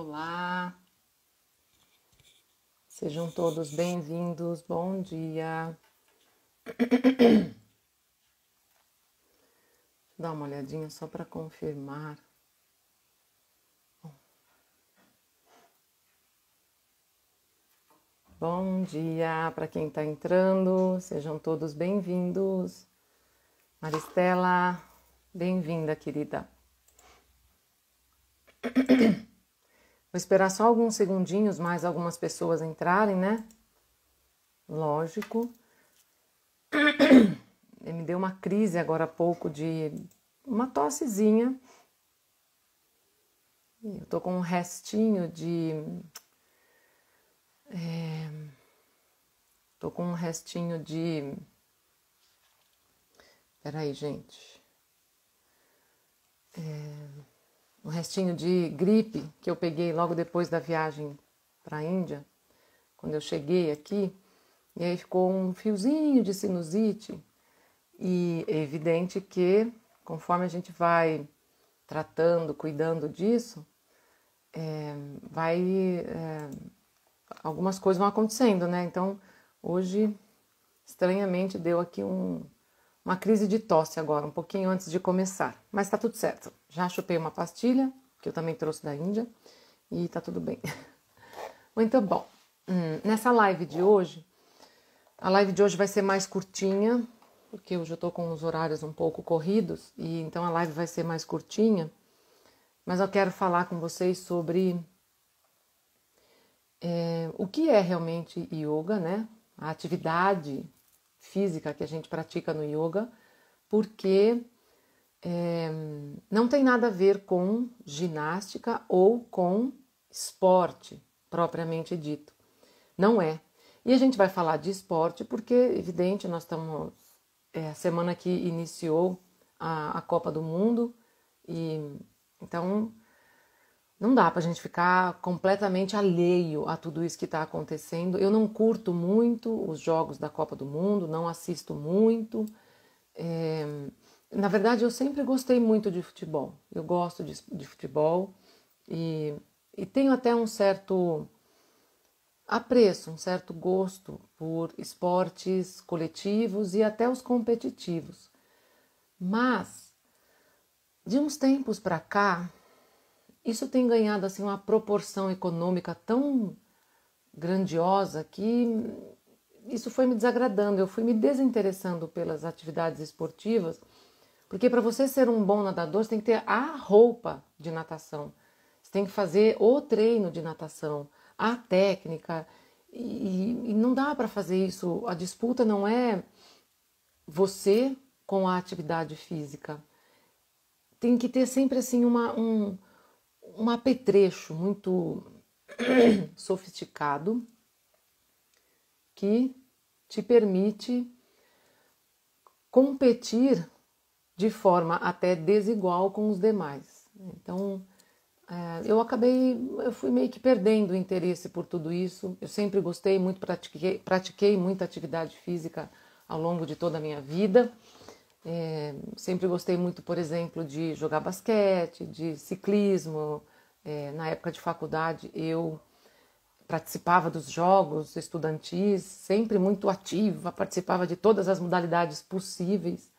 Olá, sejam todos bem-vindos, bom dia. Deixa eu dar uma olhadinha só para confirmar. Bom dia para quem está entrando, sejam todos bem-vindos. Maristela, bem-vinda, querida. Vou esperar só alguns segundinhos, mais algumas pessoas entrarem, né? Lógico. Me deu uma crise agora há pouco de uma tossezinha. Eu tô com um restinho de... Tô com um restinho de... Peraí, gente. Um restinho de gripe que eu peguei logo depois da viagem para a Índia, quando eu cheguei aqui, e aí ficou um fiozinho de sinusite, e é evidente que conforme a gente vai tratando, cuidando disso, algumas coisas vão acontecendo, né? Então, hoje, estranhamente, deu aqui uma crise de tosse agora, um pouquinho antes de começar. Mas tá tudo certo. Já chupei uma pastilha, que eu também trouxe da Índia, e tá tudo bem. Muito bom. Nessa live de hoje, a live de hoje vai ser mais curtinha, porque hoje eu tô com os horários um pouco corridos, e então a live vai ser mais curtinha, mas eu quero falar com vocês sobre o que é realmente yoga, né? A atividade física que a gente pratica no yoga, porque não tem nada a ver com ginástica ou com esporte propriamente dito. Não é. E a gente vai falar de esporte porque, evidente, nós estamos... a semana que iniciou a Copa do Mundo, e então não dá pra gente ficar completamente alheio a tudo isso que está acontecendo. Eu não curto muito os jogos da Copa do Mundo, não assisto muito. Na verdade, eu sempre gostei muito de futebol. Eu gosto de futebol e tenho até um certo apreço, um certo gosto por esportes coletivos e até os competitivos. Mas, de uns tempos para cá, isso tem ganhado assim uma proporção econômica tão grandiosa que isso foi me desagradando. Eu fui me desinteressando pelas atividades esportivas, porque para você ser um bom nadador, você tem que ter a roupa de natação. Você tem que fazer o treino de natação, a técnica, e não dá para fazer isso. A disputa não é você com a atividade física. Tem que ter sempre assim um apetrecho muito sofisticado que te permite competir de forma até desigual com os demais. Então, eu fui meio que perdendo o interesse por tudo isso. Eu sempre gostei muito, pratiquei muita atividade física ao longo de toda a minha vida. Sempre gostei muito, por exemplo, de jogar basquete, de ciclismo. Na época de faculdade, eu participava dos jogos estudantis, sempre muito ativa, participava de todas as modalidades possíveis.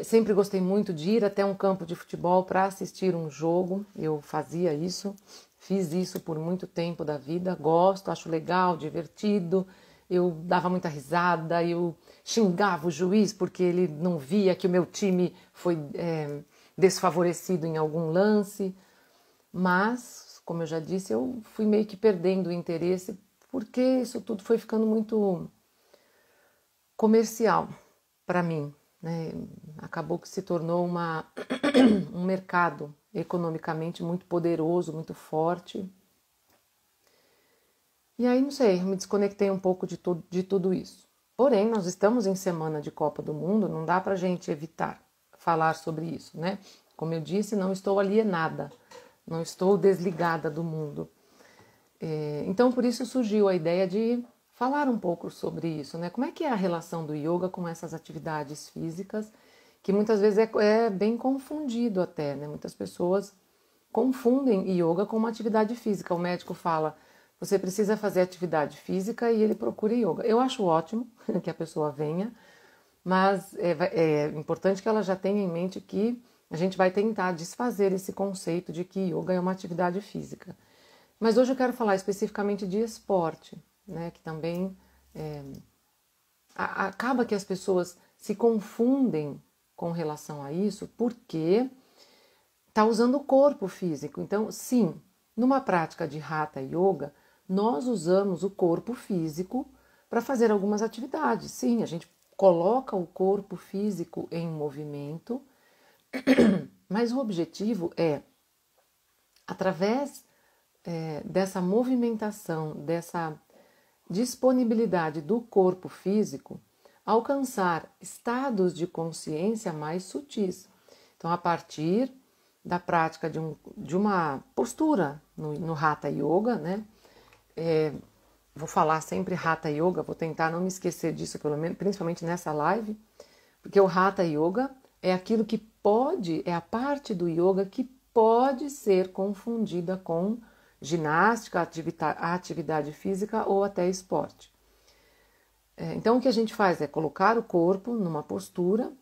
Sempre gostei muito de ir até um campo de futebol para assistir um jogo. Eu fazia isso, fiz isso por muito tempo da vida. Gosto, acho legal, divertido. Eu dava muita risada, eu xingava o juiz porque ele não via que o meu time foi desfavorecido em algum lance. Mas, como eu já disse, eu fui meio que perdendo o interesse porque isso tudo foi ficando muito comercial para mim, né? Acabou que se tornou um mercado economicamente muito poderoso, muito forte. E aí, não sei, me desconectei um pouco de tudo isso. Porém, nós estamos em semana de Copa do Mundo, não dá pra gente evitar falar sobre isso, né? Como eu disse, não estou alienada, não estou desligada do mundo. Então, por isso surgiu a ideia de falar um pouco sobre isso, né? Como é que é a relação do yoga com essas atividades físicas, que muitas vezes é bem confundido até, né? Muitas pessoas confundem yoga com uma atividade física. O médico fala, você precisa fazer atividade física e ele procura yoga. Eu acho ótimo que a pessoa venha, mas é importante que ela já tenha em mente que a gente vai tentar desfazer esse conceito de que yoga é uma atividade física. Mas hoje eu quero falar especificamente de esporte, né, que também acaba que as pessoas se confundem com relação a isso porque está usando o corpo físico. Então, sim, numa prática de Hatha Yoga, nós usamos o corpo físico para fazer algumas atividades. Sim, a gente coloca o corpo físico em movimento, mas o objetivo é, através dessa movimentação, dessa disponibilidade do corpo físico, alcançar estados de consciência mais sutis. Então, a partir da prática de uma postura no Hatha Yoga, né? Vou falar sempre Hatha Yoga, vou tentar não me esquecer disso, pelo menos, principalmente nessa live, porque o Hatha Yoga é aquilo que pode, é a parte do yoga que pode ser confundida com ginástica, atividade física ou até esporte. Então, o que a gente faz é colocar o corpo numa postura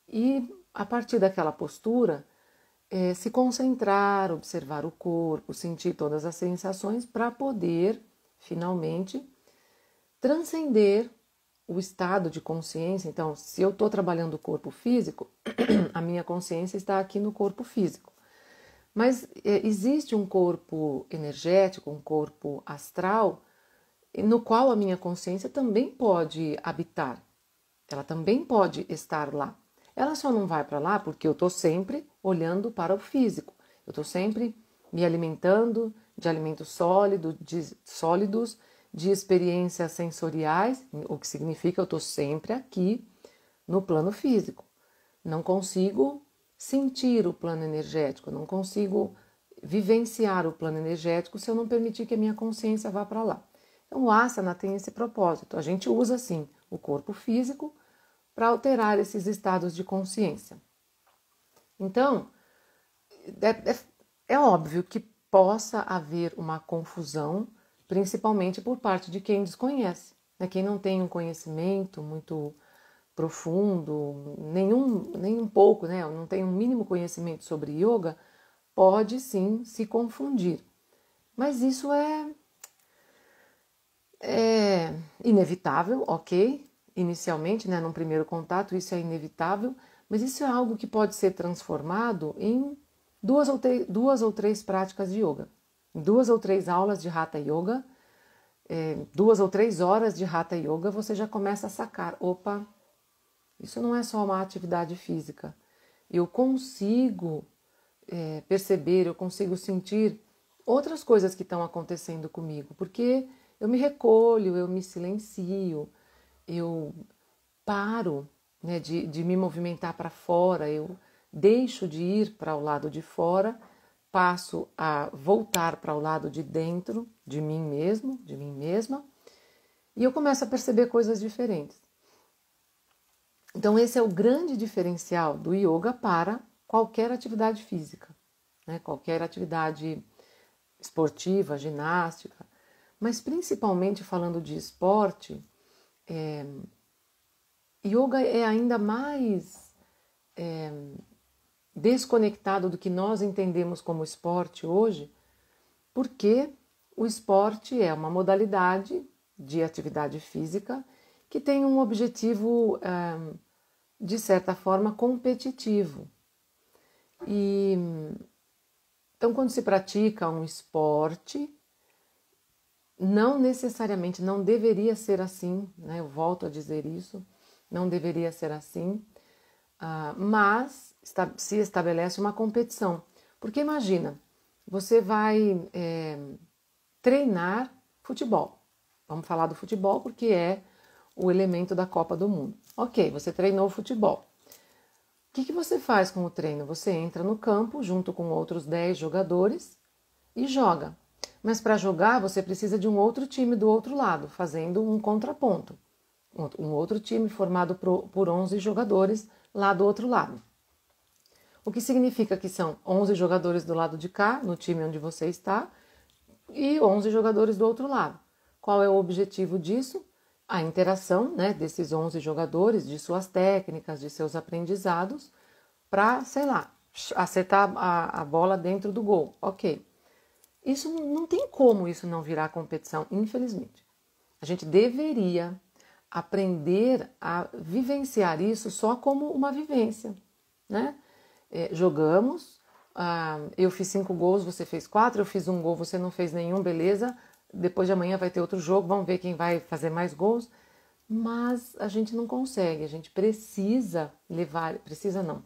e, a partir daquela postura, se concentrar, observar o corpo, sentir todas as sensações para poder, finalmente, transcender o estado de consciência. Então, se eu estou trabalhando o corpo físico, a minha consciência está aqui no corpo físico. Mas existe um corpo energético, um corpo astral, no qual a minha consciência também pode habitar. Ela também pode estar lá. Ela só não vai para lá porque eu estou sempre olhando para o físico. Eu estou sempre me alimentando de alimentos sólidos, de experiências sensoriais, o que significa que eu estou sempre aqui no plano físico. Não consigo sentir o plano energético, não consigo vivenciar o plano energético se eu não permitir que a minha consciência vá para lá. Então o asana tem esse propósito. A gente usa, sim, o corpo físico para alterar esses estados de consciência. Então, é óbvio que possa haver uma confusão, principalmente por parte de quem desconhece, né? Quem não tem um conhecimento muito profundo, nem um pouco, né? Não tem um mínimo conhecimento sobre yoga, pode sim se confundir. Mas isso é inevitável, ok? Inicialmente, né, num primeiro contato, isso é inevitável, mas isso é algo que pode ser transformado em duas ou três práticas de yoga, 2 ou 3 aulas de Hatha Yoga, 2 ou 3 horas de Hatha Yoga, você já começa a sacar, opa, isso não é só uma atividade física, eu consigo perceber, eu consigo sentir outras coisas que estão acontecendo comigo, porque eu me recolho, eu me silencio, eu paro, né, de me movimentar para fora, eu deixo de ir para o lado de fora, passo a voltar para o lado de dentro de mim mesmo, de mim mesma, e eu começo a perceber coisas diferentes. Então esse é o grande diferencial do yoga para qualquer atividade física, né, qualquer atividade esportiva, ginástica, mas principalmente falando de esporte, yoga é ainda mais desconectado do que nós entendemos como esporte hoje, porque o esporte é uma modalidade de atividade física que tem um objetivo, de certa forma, competitivo. E então, quando se pratica um esporte, não necessariamente, não deveria ser assim, né? Eu volto a dizer isso, não deveria ser assim, mas se estabelece uma competição. Porque imagina, você vai treinar futebol. Vamos falar do futebol porque é o elemento da Copa do Mundo. Ok, você treinou futebol. O que você faz com o treino? Você entra no campo junto com outros 10 jogadores e joga. Mas para jogar você precisa de um outro time do outro lado, fazendo um contraponto. Um outro time formado por 11 jogadores lá do outro lado. O que significa que são 11 jogadores do lado de cá, no time onde você está, e 11 jogadores do outro lado. Qual é o objetivo disso? A interação, né, desses 11 jogadores, de suas técnicas, de seus aprendizados, para, sei lá, acertar a bola dentro do gol. Ok. Isso não tem como isso não virar competição, infelizmente. A gente deveria aprender a vivenciar isso só como uma vivência, né? Jogamos, eu fiz 5 gols, você fez 4, eu fiz 1 gol, você não fez nenhum, beleza. Depois de amanhã vai ter outro jogo, vamos ver quem vai fazer mais gols. Mas a gente não consegue, a gente precisa levar, precisa não,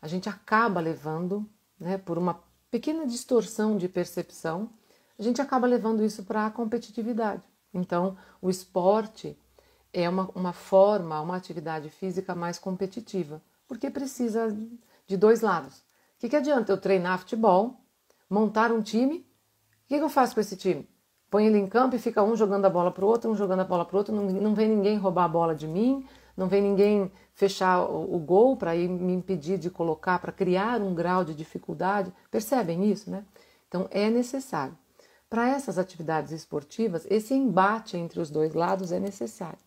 a gente acaba levando, né, por uma pequena distorção de percepção, a gente acaba levando isso para a competitividade. Então, o esporte é uma forma, uma atividade física mais competitiva, porque precisa de 2 lados. O que adianta eu treinar futebol, montar um time? O que eu faço com esse time? Põe ele em campo e fica um jogando a bola para o outro, um jogando a bola para o outro, não vem ninguém roubar a bola de mim, não vem ninguém fechar o gol para me impedir de colocar, para criar um grau de dificuldade. Percebem isso, né? Então é necessário. Para essas atividades esportivas, esse embate entre os 2 lados é necessário.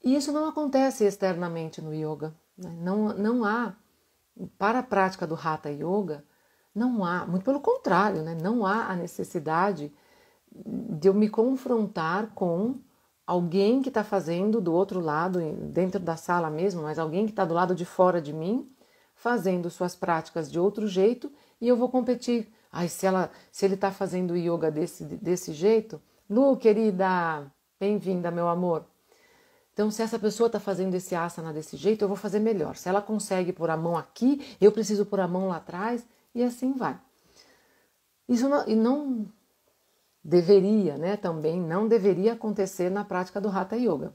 E isso não acontece externamente no yoga, né? Não há, para a prática do Hatha Yoga, não há, muito pelo contrário, né? Não há a necessidade de eu me confrontar com alguém que está fazendo do outro lado, dentro da sala mesmo, mas alguém que está do lado de fora de mim, fazendo suas práticas de outro jeito, e eu vou competir. Ai, se ele está fazendo yoga desse jeito, Lu, querida, bem-vinda, meu amor. Então, se essa pessoa está fazendo esse asana desse jeito, eu vou fazer melhor. Se ela consegue pôr a mão aqui, eu preciso pôr a mão lá atrás, e assim vai. Isso não deveria, né, também não deveria acontecer na prática do Hatha Yoga.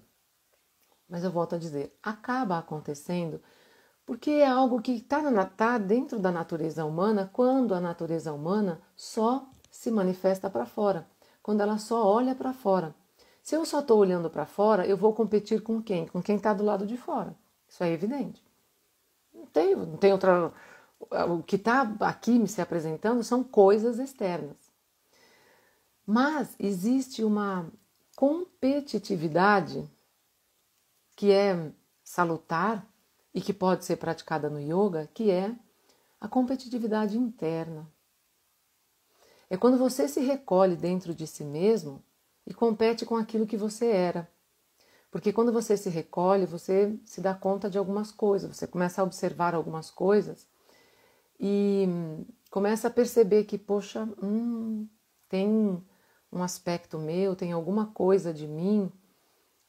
Mas eu volto a dizer, acaba acontecendo porque é algo que está dentro da natureza humana, quando a natureza humana só se manifesta para fora, quando ela só olha para fora. Se eu só estou olhando para fora, eu vou competir com quem? Com quem está do lado de fora. Isso é evidente. Não tem outra... O que está aqui me se apresentando são coisas externas. Mas existe uma competitividade que é salutar e que pode ser praticada no yoga, que é a competitividade interna. É quando você se recolhe dentro de si mesmo e compete com aquilo que você era. Porque quando você se recolhe, você se dá conta de algumas coisas, você começa a observar algumas coisas e começa a perceber que, poxa, tem um aspecto meu, tem alguma coisa de mim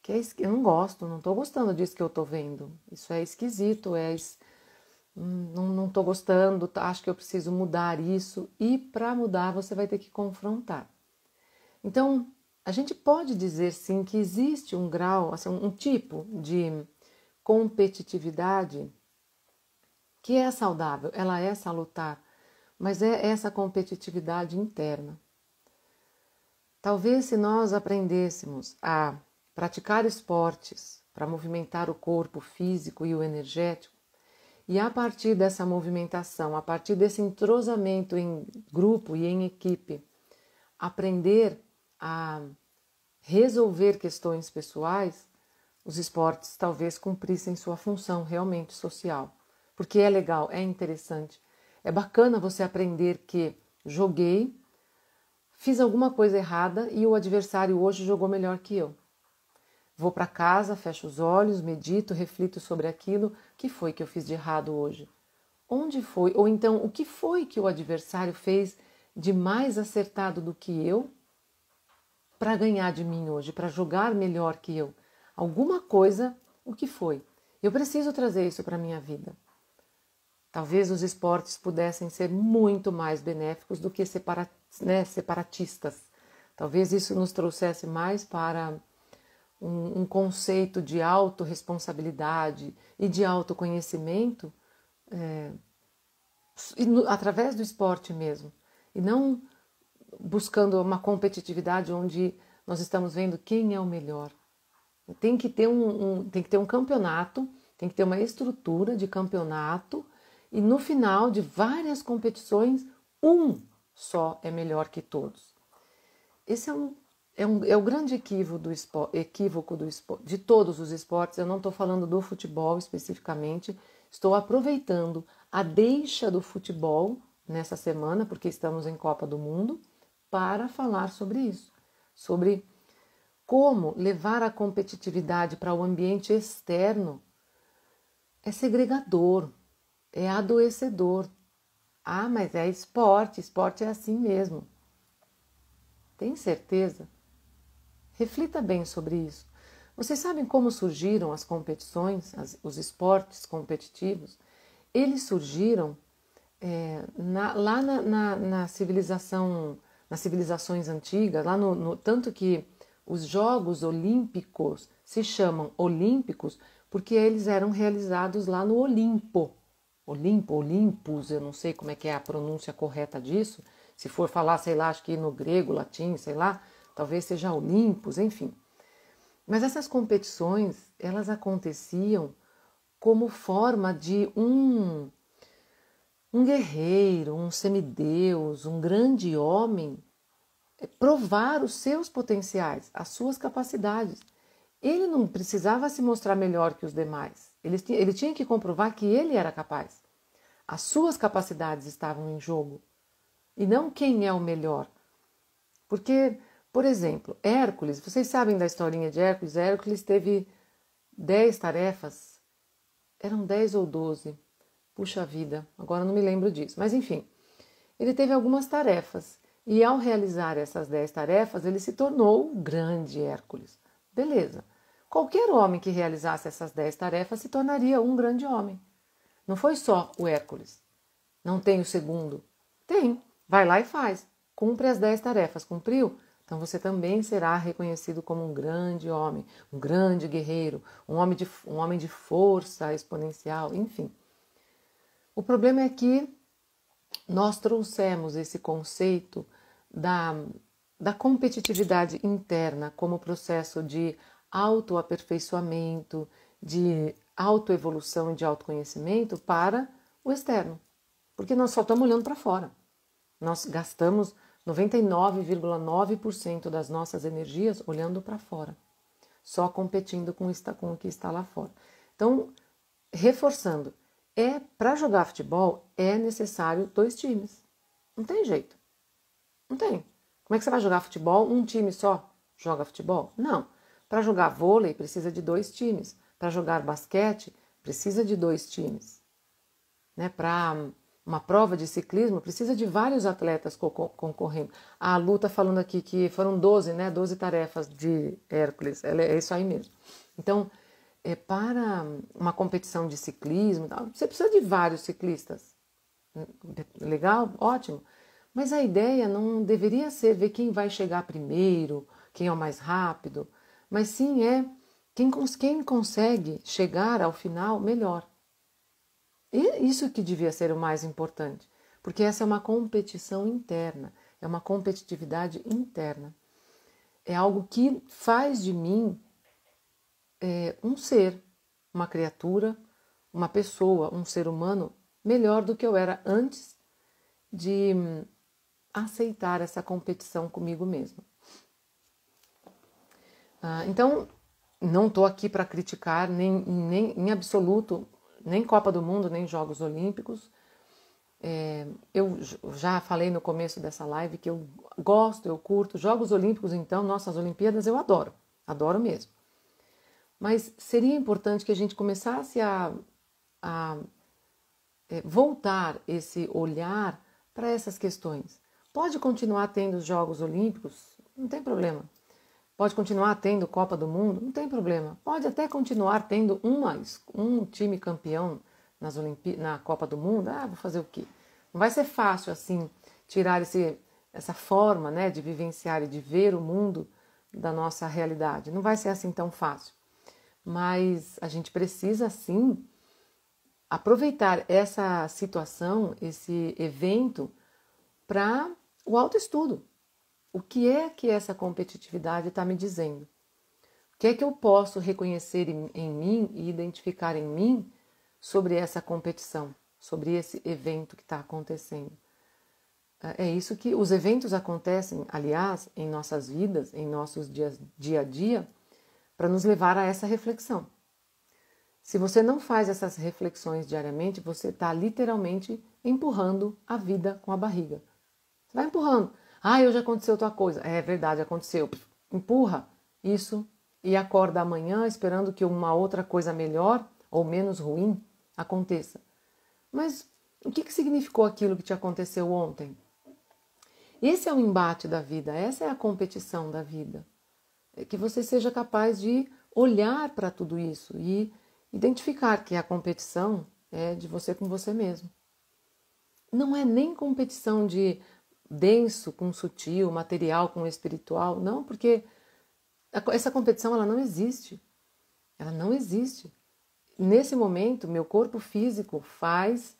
que eu não gosto, não estou gostando disso que eu estou vendo. Isso é esquisito, não estou gostando, acho que eu preciso mudar isso. E para mudar você vai ter que confrontar. Então, a gente pode dizer sim que existe um grau, assim, um tipo de competitividade que é saudável, ela é salutar, mas é essa competitividade interna. Talvez se nós aprendêssemos a praticar esportes para movimentar o corpo físico e o energético, e a partir dessa movimentação, a partir desse entrosamento em grupo e em equipe, aprender a resolver questões pessoais, os esportes talvez cumprissem sua função realmente social. Porque é legal, é interessante, é bacana você aprender que joguei, fiz alguma coisa errada e o adversário hoje jogou melhor que eu. Vou para casa, fecho os olhos, medito, reflito sobre aquilo. O que foi que eu fiz de errado hoje? Onde foi? Ou então, o que foi que o adversário fez de mais acertado do que eu para ganhar de mim hoje, para jogar melhor que eu? Alguma coisa, o que foi? Eu preciso trazer isso para a minha vida. Talvez os esportes pudessem ser muito mais benéficos do que separatistas. Talvez isso nos trouxesse mais para um conceito de autorresponsabilidade e de autoconhecimento através do esporte mesmo. E não buscando uma competitividade onde nós estamos vendo quem é o melhor. Tem que ter um campeonato, tem que ter uma estrutura de campeonato e no final de várias competições, um só é melhor que todos. Esse é o grande equívoco do esporte, de todos os esportes. Eu não estou falando do futebol especificamente, estou aproveitando a deixa do futebol nessa semana, porque estamos em Copa do Mundo, para falar sobre isso, sobre como levar a competitividade para o ambiente externo é segregador, é adoecedor. Ah, mas é esporte é assim mesmo. Tem certeza? Reflita bem sobre isso. Vocês sabem como surgiram as competições, os esportes competitivos? Eles surgiram lá na civilização, nas civilizações antigas, lá tanto que os Jogos Olímpicos se chamam olímpicos porque eles eram realizados lá no Olimpo. Olympus, eu não sei como é que é a pronúncia correta disso. Se for falar, sei lá, acho que no grego, latim, sei lá, talvez seja Olympus, enfim. Mas essas competições, elas aconteciam como forma de um guerreiro, um semideus, um grande homem provar os seus potenciais, as suas capacidades. Ele não precisava se mostrar melhor que os demais. Ele tinha que comprovar que ele era capaz. As suas capacidades estavam em jogo. E não quem é o melhor. Porque, por exemplo, Hércules, vocês sabem da historinha de Hércules? Hércules teve 10 tarefas. Eram 10 ou 12. Puxa vida, agora não me lembro disso. Mas enfim, ele teve algumas tarefas. E ao realizar essas 10 tarefas, ele se tornou o grande Hércules. Beleza. Qualquer homem que realizasse essas 10 tarefas se tornaria um grande homem. Não foi só o Hércules. Não tem o segundo? Tem. Vai lá e faz. Cumpre as 10 tarefas. Cumpriu? Então você também será reconhecido como um grande homem, um grande guerreiro, um homem de força exponencial, enfim. O problema é que nós trouxemos esse conceito da competitividade interna como processo de autoaperfeiçoamento, de autoevolução e de autoconhecimento para o externo. Porque nós só estamos olhando para fora. Nós gastamos 99,9% das nossas energias olhando para fora, só competindo com o que está lá fora. Então, reforçando, para jogar futebol é necessário 2 times. Não tem jeito. Não tem. Como é que você vai jogar futebol? Um time só joga futebol? Não. Para jogar vôlei precisa de 2 times. Para jogar basquete precisa de 2 times. Né? Para uma prova de ciclismo precisa de vários atletas concorrendo. A Lu está falando aqui que foram 12, né? 12 tarefas de Hércules. É isso aí mesmo. Então, para uma competição de ciclismo, você precisa de vários ciclistas. Legal? Ótimo. Mas a ideia não deveria ser ver quem vai chegar primeiro, quem é o mais rápido, mas sim quem consegue chegar ao final melhor. E isso que devia ser o mais importante, porque essa é uma competição interna, é uma competitividade interna. É algo que faz de mim um ser, uma criatura, uma pessoa, um ser humano melhor do que eu era antes de aceitar essa competição comigo mesma. Então, não estou aqui para criticar nem em absoluto, nem Copa do Mundo, nem Jogos Olímpicos. Eu já falei no começo dessa live que eu gosto, eu curto. Jogos Olímpicos, então, nossas Olimpíadas, eu adoro. Adoro mesmo. Mas seria importante que a gente começasse a voltar esse olhar para essas questões. Pode continuar tendo os Jogos Olímpicos, não tem problema. Pode continuar tendo Copa do Mundo, não tem problema. Pode até continuar tendo um time campeão na Copa do Mundo. Vou fazer o quê? Não vai ser fácil assim tirar essa forma, né, de vivenciar e de ver o mundo da nossa realidade. Não vai ser assim tão fácil. Mas a gente precisa sim aproveitar essa situação, esse evento, para o autoestudo. O que é que essa competitividade está me dizendo? O que é que eu posso reconhecer em mim e identificar em mim sobre essa competição, sobre esse evento que está acontecendo. É isso que os eventos acontecem, aliás, em nossas vidas, em nossos dia a dia, para nos levar a essa reflexão. Se você não faz essas reflexões diariamente, você está literalmente empurrando a vida com a barriga. Você vai empurrando. Hoje aconteceu tua coisa. É verdade, aconteceu. Empurra isso e acorda amanhã esperando que uma outra coisa melhor ou menos ruim aconteça. Mas o que significou aquilo que te aconteceu ontem? Esse é o embate da vida, essa é a competição da vida. É que você seja capaz de olhar para tudo isso e identificar que a competição é de você com você mesmo. Não é nem competição de denso com sutil, material com espiritual, não, porque essa competição ela não existe. Ela não existe. Nesse momento, meu corpo físico faz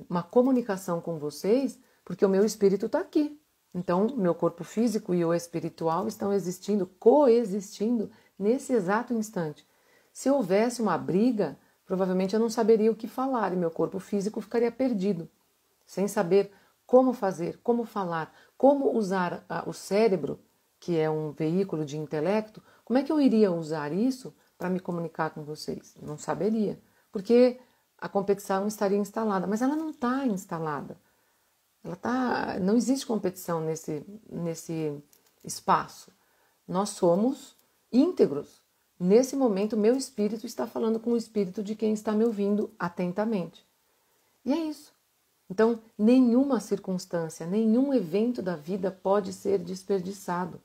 uma comunicação com vocês, porque o meu espírito está aqui. Então, meu corpo físico e o espiritual estão existindo, coexistindo nesse exato instante. Se houvesse uma briga, provavelmente eu não saberia o que falar e meu corpo físico ficaria perdido, sem saber como fazer, como falar, como usar o cérebro, que é um veículo de intelecto, como é que eu iria usar isso para me comunicar com vocês? Não saberia, porque a competição estaria instalada, mas ela não está instalada. Não existe competição nesse espaço. Nós somos íntegros. Nesse momento, meu espírito está falando com o espírito de quem está me ouvindo atentamente. E é isso. Então, nenhuma circunstância, nenhum evento da vida pode ser desperdiçado.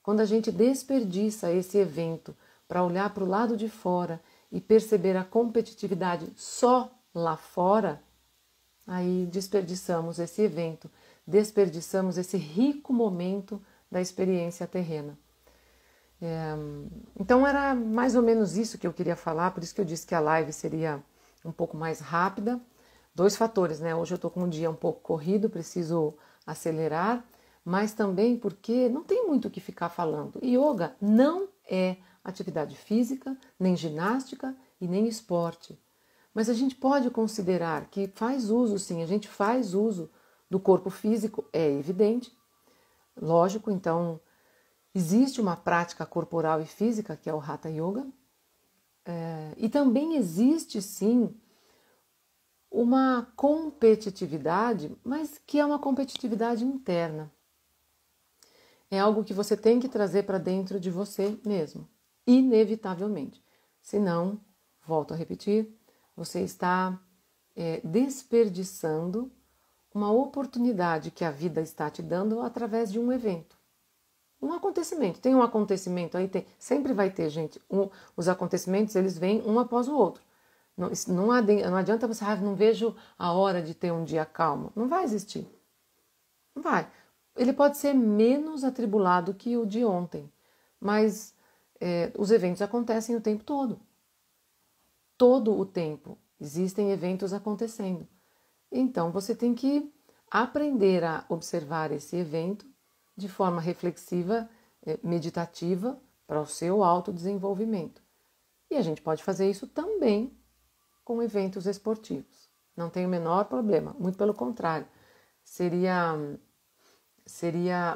Quando a gente desperdiça esse evento para olhar para o lado de fora e perceber a competitividade só lá fora, aí desperdiçamos esse evento, desperdiçamos esse rico momento da experiência terrena. Então era mais ou menos isso que eu queria falar, por isso que eu disse que a live seria um pouco mais rápida. 2 fatores, né? Hoje eu estou com um dia um pouco corrido, preciso acelerar, mas também porque não tem muito o que ficar falando. Yoga não é atividade física, nem ginástica e nem esporte. Mas a gente pode considerar que faz uso, sim, a gente faz uso do corpo físico, é evidente, lógico, então existe uma prática corporal e física, que é o Hatha Yoga, e também existe, sim, uma competitividade, mas que é uma competitividade interna. É algo que você tem que trazer para dentro de você mesmo, inevitavelmente. Senão, volto a repetir, você está desperdiçando uma oportunidade que a vida está te dando através de um evento. Um acontecimento. Tem um acontecimento aí, sempre vai ter, gente. Os acontecimentos, eles vêm um após o outro. Não adianta você, não vejo a hora de ter um dia calmo. Não vai existir. Não vai. Ele pode ser menos atribulado que o de ontem, mas os eventos acontecem o tempo todo. Todo o tempo existem eventos acontecendo. Então você tem que aprender a observar esse evento de forma reflexiva, meditativa, para o seu autodesenvolvimento. E a gente pode fazer isso também com eventos esportivos. Não tem o menor problema, muito pelo contrário. Seria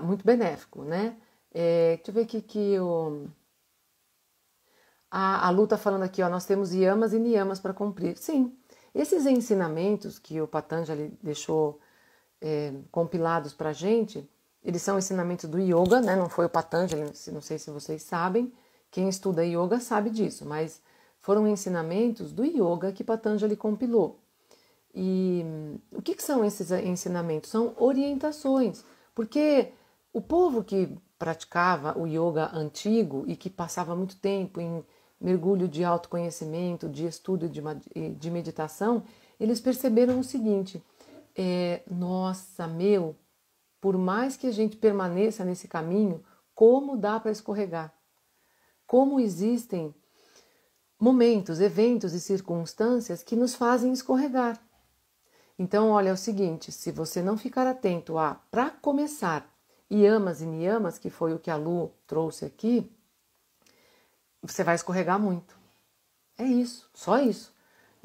muito benéfico, né? Deixa eu ver aqui que a Lu está falando aqui, ó, nós temos yamas e niyamas para cumprir. Sim, esses ensinamentos que o Patanjali deixou compilados para a gente, eles são ensinamentos do yoga, né? Não foi o Patanjali, não sei se vocês sabem. Quem estuda yoga sabe disso, mas foram ensinamentos do yoga que Patanjali compilou. E o que são esses ensinamentos? São orientações, porque o povo que praticava o yoga antigo e que passava muito tempo em mergulho de autoconhecimento, de estudo de meditação, eles perceberam o seguinte, nossa, por mais que a gente permaneça nesse caminho, como dá para escorregar? Como existem momentos, eventos e circunstâncias que nos fazem escorregar. Então, olha, é o seguinte, se você não ficar atento para começar, yamas e niyamas, que foi o que a Lu trouxe aqui, você vai escorregar muito. É isso, só isso.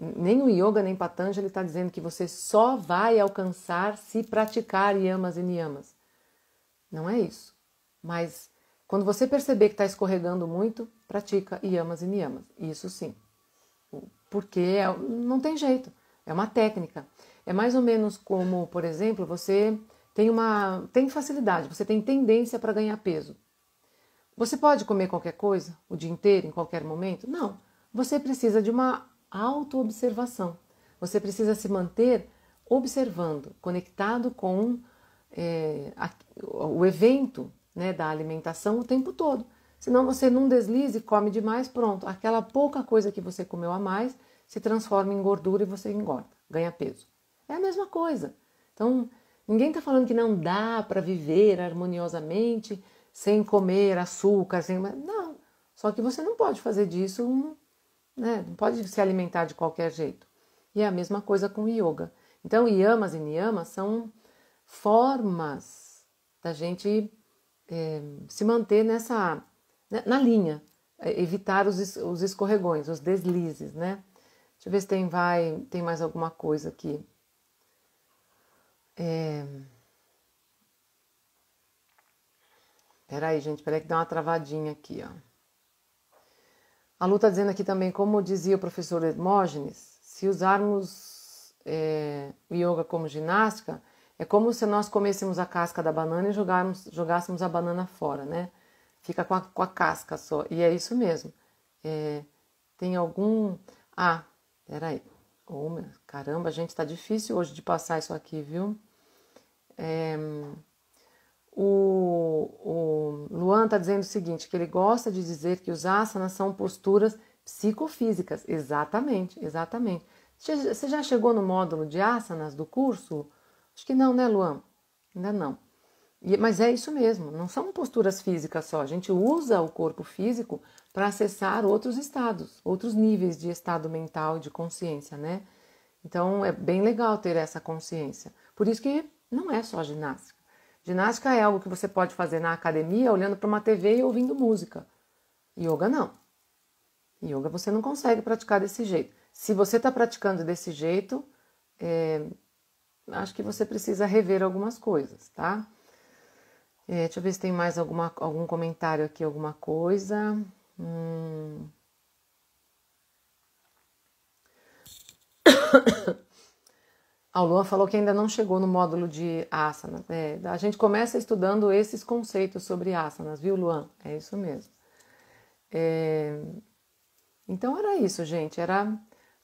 Nem o yoga, nem Patanjali está dizendo que você só vai alcançar se praticar yamas e niyamas. Não é isso. Mas quando você perceber que está escorregando muito, pratica yamas e niyamas. Isso sim. Porque não tem jeito. É uma técnica. É mais ou menos como, por exemplo, você tem facilidade, você tem tendência para ganhar peso. Você pode comer qualquer coisa o dia inteiro, em qualquer momento? Não. Você precisa de uma autoobservação. Você precisa se manter observando, conectado com o evento, né, da alimentação o tempo todo. Senão você num deslize, come demais, pronto. Aquela pouca coisa que você comeu a mais se transforma em gordura e você engorda, ganha peso. É a mesma coisa. Então, ninguém está falando que não dá para viver harmoniosamente sem comer açúcar, não. Só que você não pode fazer disso, né? Não pode se alimentar de qualquer jeito. E é a mesma coisa com o yoga. Então, yamas e niyamas são formas da gente se manter na linha, evitar os escorregões, os deslizes, né? Deixa eu ver se tem mais alguma coisa aqui. Peraí, gente, peraí que dá uma travadinha aqui, ó. A Lu está dizendo aqui também, como dizia o professor Hermógenes, se usarmos o yoga como ginástica, é como se nós comêssemos a casca da banana e jogássemos a banana fora, né? Fica com a casca só. E é isso mesmo. Tem algum... Ah, peraí. Caramba, gente, tá difícil hoje de passar isso aqui, viu? O Luan está dizendo o seguinte, que ele gosta de dizer que os asanas são posturas psicofísicas. Exatamente, exatamente. Você já chegou no módulo de asanas do curso? Acho que não, né, Luan? Ainda não. Mas é isso mesmo, não são posturas físicas só. A gente usa o corpo físico para acessar outros estados, outros níveis de estado mental e de consciência, né? Então é bem legal ter essa consciência. Por isso que não é só ginástica. Ginástica é algo que você pode fazer na academia olhando para uma TV e ouvindo música. Yoga não. Yoga você não consegue praticar desse jeito. Se você está praticando desse jeito, acho que você precisa rever algumas coisas, tá? Deixa eu ver se tem mais algum comentário aqui, alguma coisa. A Luan falou que ainda não chegou no módulo de asanas. A gente começa estudando esses conceitos sobre asanas, viu, Luan? É isso mesmo. Então era isso, gente.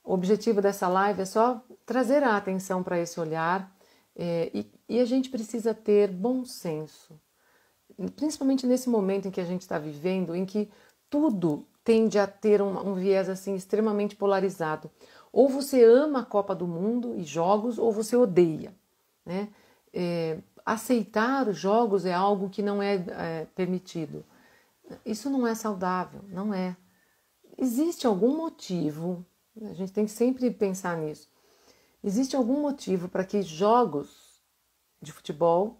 O objetivo dessa live é só trazer a atenção para esse olhar e a gente precisa ter bom senso. Principalmente nesse momento em que a gente está vivendo, em que tudo tende a ter um viés assim extremamente polarizado. Ou você ama a Copa do Mundo e jogos, ou você odeia, né? Aceitar os jogos é algo que não é permitido. Isso não é saudável, não é. Existe algum motivo, a gente tem que sempre pensar nisso. Existe algum motivo para que jogos de futebol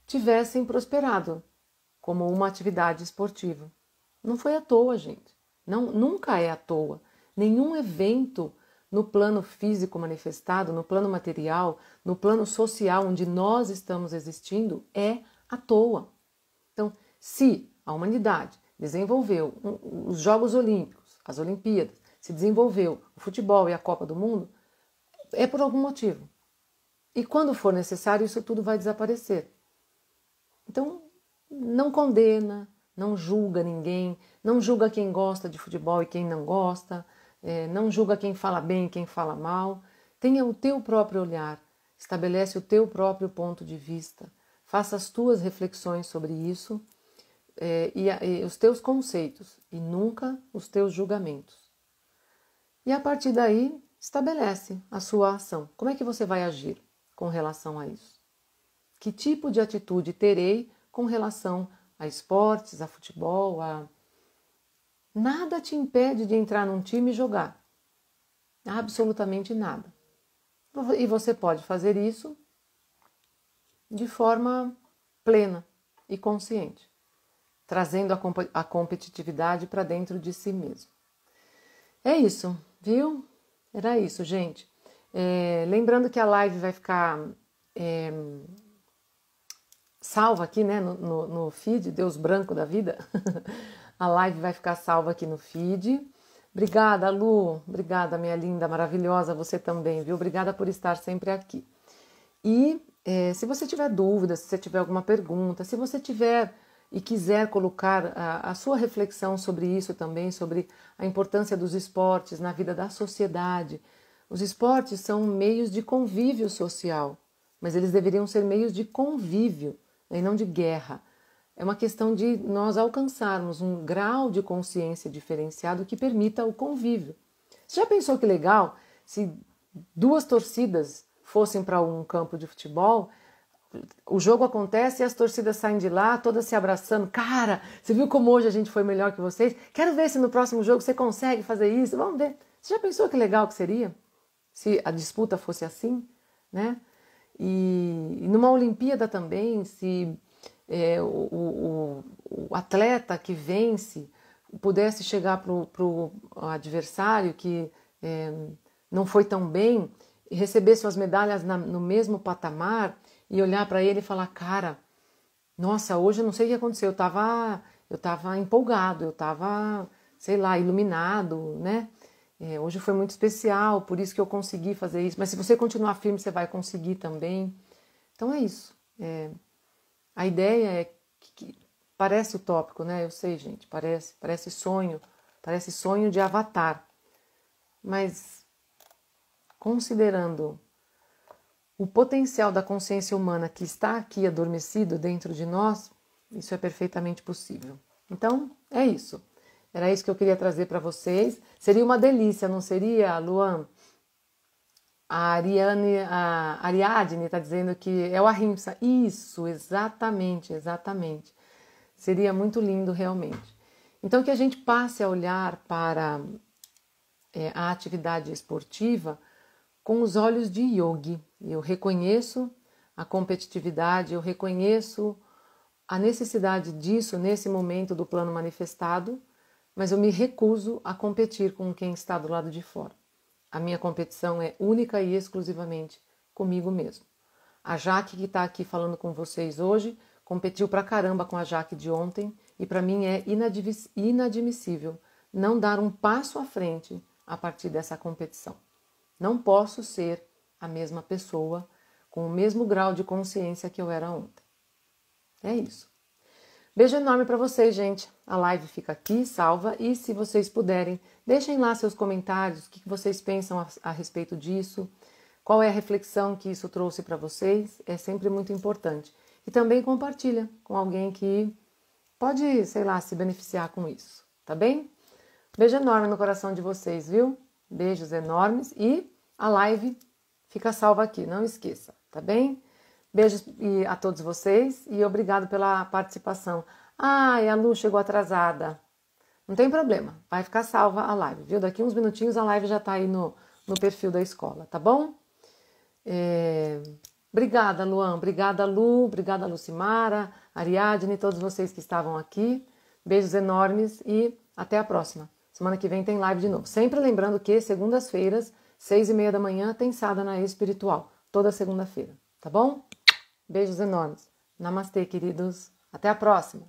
tivessem prosperado como uma atividade esportiva. Não foi à toa, gente. Não, nunca é à toa. Nenhum evento no plano físico manifestado, no plano material, no plano social onde nós estamos existindo é à toa. Então, se a humanidade desenvolveu os Jogos Olímpicos, as Olimpíadas, se desenvolveu o futebol e a Copa do Mundo, é por algum motivo. E quando for necessário, isso tudo vai desaparecer. Então, não condena, não julga ninguém, não julga quem gosta de futebol e quem não gosta, não julga quem fala bem e quem fala mal. Tenha o teu próprio olhar, estabelece o teu próprio ponto de vista, faça as tuas reflexões sobre isso e os teus conceitos e nunca os teus julgamentos. E a partir daí, estabelece a sua ação. Como é que você vai agir com relação a isso? Que tipo de atitude terei com relação a esportes, a futebol, Nada te impede de entrar num time e jogar. Absolutamente nada. E você pode fazer isso de forma plena e consciente, trazendo a competitividade para dentro de si mesmo. É isso, viu? Era isso, gente. Lembrando que a live vai ficar salva aqui, né, no feed, Deus branco da vida. A live vai ficar salva aqui no feed. Obrigada, Lu. Obrigada, minha linda, maravilhosa. Você também, viu? Obrigada por estar sempre aqui. E se você tiver dúvidas, se você tiver alguma pergunta, se você tiver e quiser colocar a sua reflexão sobre isso também, sobre a importância dos esportes na vida da sociedade. Os esportes são meios de convívio social, mas eles deveriam ser meios de convívio, e não de guerra. É uma questão de nós alcançarmos um grau de consciência diferenciado que permita o convívio. Você já pensou que legal se duas torcidas fossem para um campo de futebol, o jogo acontece e as torcidas saem de lá, todas se abraçando. Cara, você viu como hoje a gente foi melhor que vocês? Quero ver se no próximo jogo você consegue fazer isso. Vamos ver. Você já pensou que legal que seria se a disputa fosse assim, né? E numa Olimpíada também, se o atleta que vence pudesse chegar para o adversário que não foi tão bem e receber suas medalhas no mesmo patamar e olhar para ele e falar, cara, nossa, hoje eu não sei o que aconteceu, eu tava empolgado, eu tava, sei lá, iluminado, né? Hoje foi muito especial, por isso que eu consegui fazer isso. Mas se você continuar firme, você vai conseguir também. Então é isso. A ideia é que parece utópico, né? Eu sei, gente, parece sonho de Avatar. Mas considerando o potencial da consciência humana que está aqui adormecido dentro de nós, isso é perfeitamente possível. Então, é isso. Era isso que eu queria trazer para vocês. Seria uma delícia, não seria, Luan? A Ariadne está dizendo que é o Ahimsa. Isso, exatamente. Seria muito lindo, realmente. Então, que a gente passe a olhar para a atividade esportiva com os olhos de yogi. Eu reconheço a competitividade, eu reconheço a necessidade disso nesse momento do plano manifestado, mas eu me recuso a competir com quem está do lado de fora. A minha competição é única e exclusivamente comigo mesmo. A Jaque que está aqui falando com vocês hoje competiu pra caramba com a Jaque de ontem e para mim é inadmissível não dar um passo à frente a partir dessa competição. Não posso ser a mesma pessoa com o mesmo grau de consciência que eu era ontem. É isso. Beijo enorme para vocês, gente. A live fica aqui, salva. E se vocês puderem, deixem lá seus comentários, o que vocês pensam a respeito disso, qual é a reflexão que isso trouxe para vocês. É sempre muito importante. E também compartilha com alguém que pode, sei lá, se beneficiar com isso. Tá bem? Beijo enorme no coração de vocês, viu? Beijos enormes e a live fica salva aqui, não esqueça, tá bem? Beijos a todos vocês e obrigado pela participação. Ai, a Lu chegou atrasada. Não tem problema, vai ficar salva a live, viu? Daqui uns minutinhos a live já tá aí no perfil da escola, tá bom? Obrigada, Luan, obrigada, Lu, obrigada, Lucimara, Ariadne, todos vocês que estavam aqui. Beijos enormes e até a próxima. Semana que vem tem live de novo. Sempre lembrando que segundas-feiras, 6:30 da manhã, tem Sadhana Espiritual. Toda segunda-feira, tá bom? Beijos enormes. Namastê, queridos. Até a próxima.